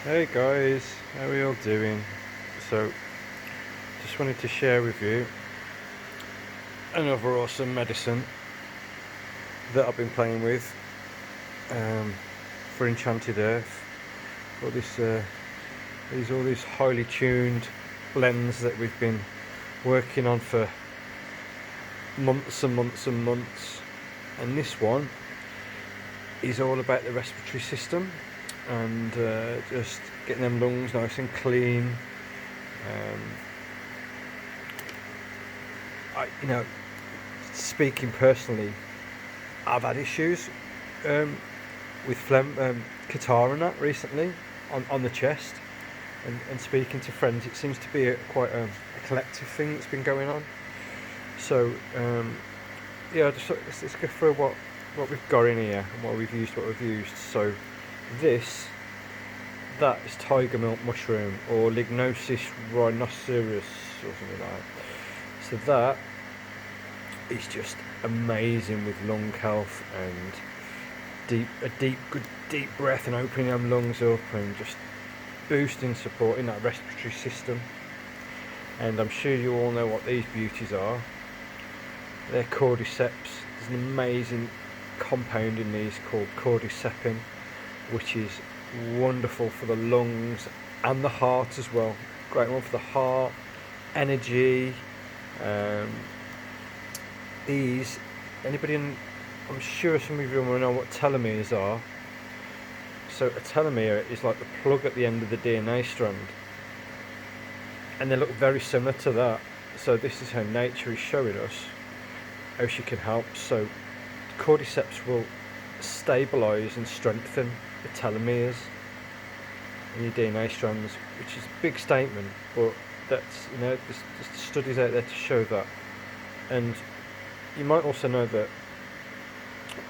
Hey guys, how are you all doing? So, just wanted to share with you another awesome medicine that I've been playing with for Enchanted Earth. All these highly tuned blends that we've been working on for months and months and months, and this one is all about the respiratory system and just getting them lungs nice and clean. Speaking personally, I've had issues with phlegm, catarrh and that recently on the chest, and speaking to friends, it seems to be quite a collective thing that's been going on. So let's go through what we've got in here and what we've used. So that is tiger milk mushroom or Lignosis rhinoceros or something like that. So that is just amazing with lung health and good deep breath and opening them lungs up and just boosting, supporting that respiratory system. And I'm sure you all know what these beauties are. They're cordyceps. There's an amazing compound in these called cordycepin, which is wonderful for the lungs and the heart as well. Great one for the heart, energy. I'm sure some of you will know what telomeres are. So a telomere is like the plug at the end of the DNA strand, and they look very similar to that. So this is how nature is showing us how she can help. So cordyceps will stabilise and strengthen the telomeres in your DNA strands, which is a big statement, but that's, there's studies out there to show that. And you might also know that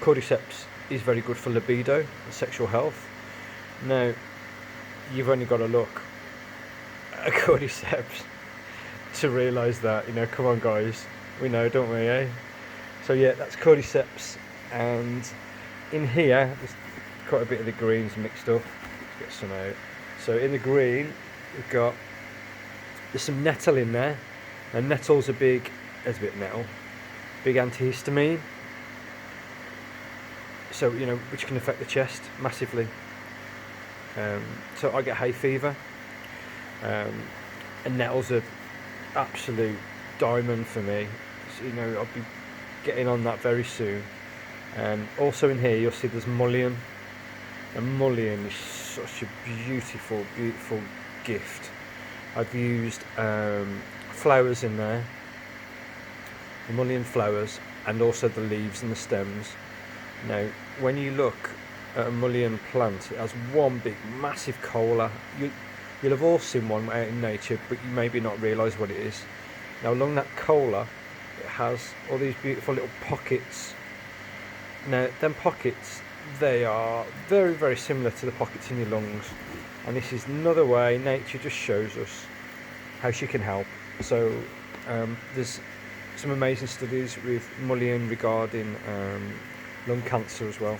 cordyceps is very good for libido and sexual health. Now, you've only got to look at cordyceps to realise that, come on guys, we know, don't we, eh? So yeah, that's cordyceps, and in here, there's quite a bit of the greens mixed up. Let's get some out. So in the green, there's some nettle in there, and nettle's there's a bit of nettle, big antihistamine. So, which can affect the chest massively. So I get hay fever, and nettle's an absolute diamond for me. So, I'll be getting on that very soon. Also in here, you'll see there's mullein. And mullein is such a beautiful, beautiful gift. I've used flowers in there, the mullein flowers, and also the leaves and the stems. Now, when you look at a mullein plant, it has one big, massive cola. You'll have all seen one out in nature, but you maybe not realise what it is. Now, along that cola, it has all these beautiful little pockets. Now, them pockets, they are very, very similar to the pockets in your lungs. And this is another way nature just shows us how she can help. So, there's some amazing studies with mullein regarding lung cancer as well.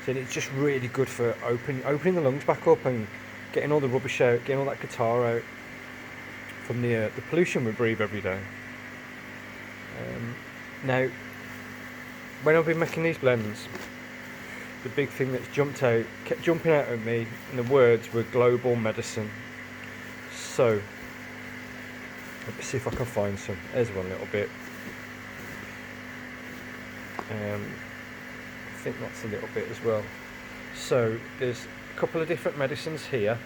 So it's just really good for opening the lungs back up and getting all the rubbish out, getting all that catarrh out from the pollution we breathe every day. Now, when I've been making these blends, the big thing that's kept jumping out at me, and the words were global medicine. So, let me see if I can find some. There's one little bit. I think that's a little bit as well. So, there's a couple of different medicines here.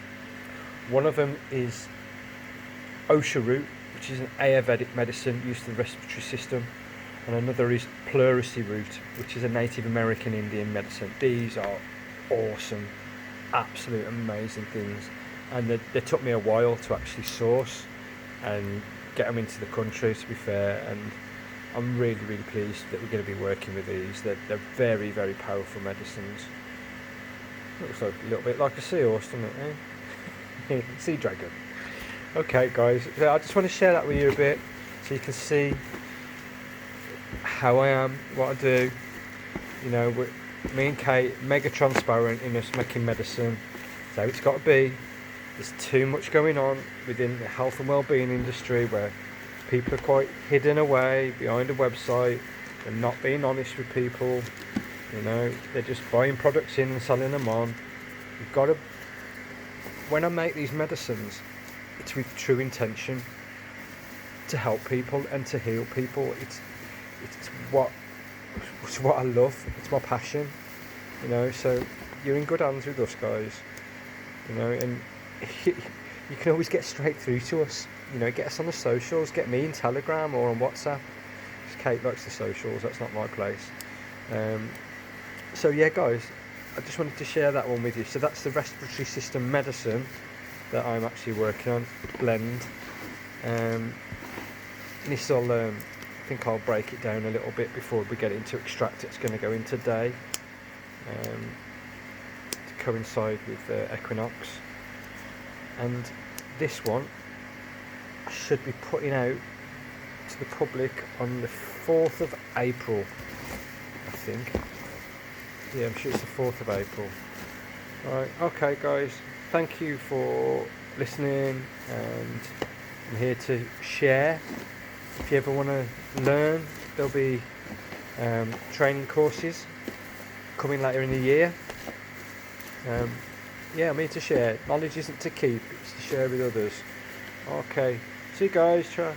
One of them is Osha root, which is an Ayurvedic medicine used for the respiratory system. And another is pleurisy root, which is a Native American Indian medicine. These are awesome, absolute amazing things. And they took me a while to actually source and get them into the country, to be fair. And I'm really, really pleased that we're going to be working with these. They're very, very powerful medicines. Looks like a little bit like a seahorse, doesn't it? Eh? Sea dragon. Okay, guys, so I just want to share that with you a bit so you can see how I am, what I do. Me and Kate, mega transparent in us making medicine. how it's got to be. There's too much going on within the health and well-being industry where people are quite hidden away behind a website. They're not being honest with people. You know, they're just buying products in and selling them on. You've got to. When I make these medicines, it's with true intention to help people and to heal people. It's what I love. It's my passion. You know, so you're in good hands with us guys. You know, and you can always get straight through to us. You know, get us on the socials. Get me in Telegram or on WhatsApp. Because Kate likes the socials. That's not my place. So yeah, guys, I just wanted to share that one with you. So that's the respiratory system medicine that I'm actually working on, blend. This will, I think I'll break it down a little bit before we get into extract. It's going to go in today to coincide with equinox. And this one I should be putting out to the public on the 4th of April, I think. Yeah, I'm sure it's the 4th of April. Alright, okay guys, thank you for listening, and I'm here to share. If you ever want to learn, there'll be training courses coming later in the year. Yeah, I'm here to share. Knowledge isn't to keep, it's to share with others. Okay, see you guys. Try.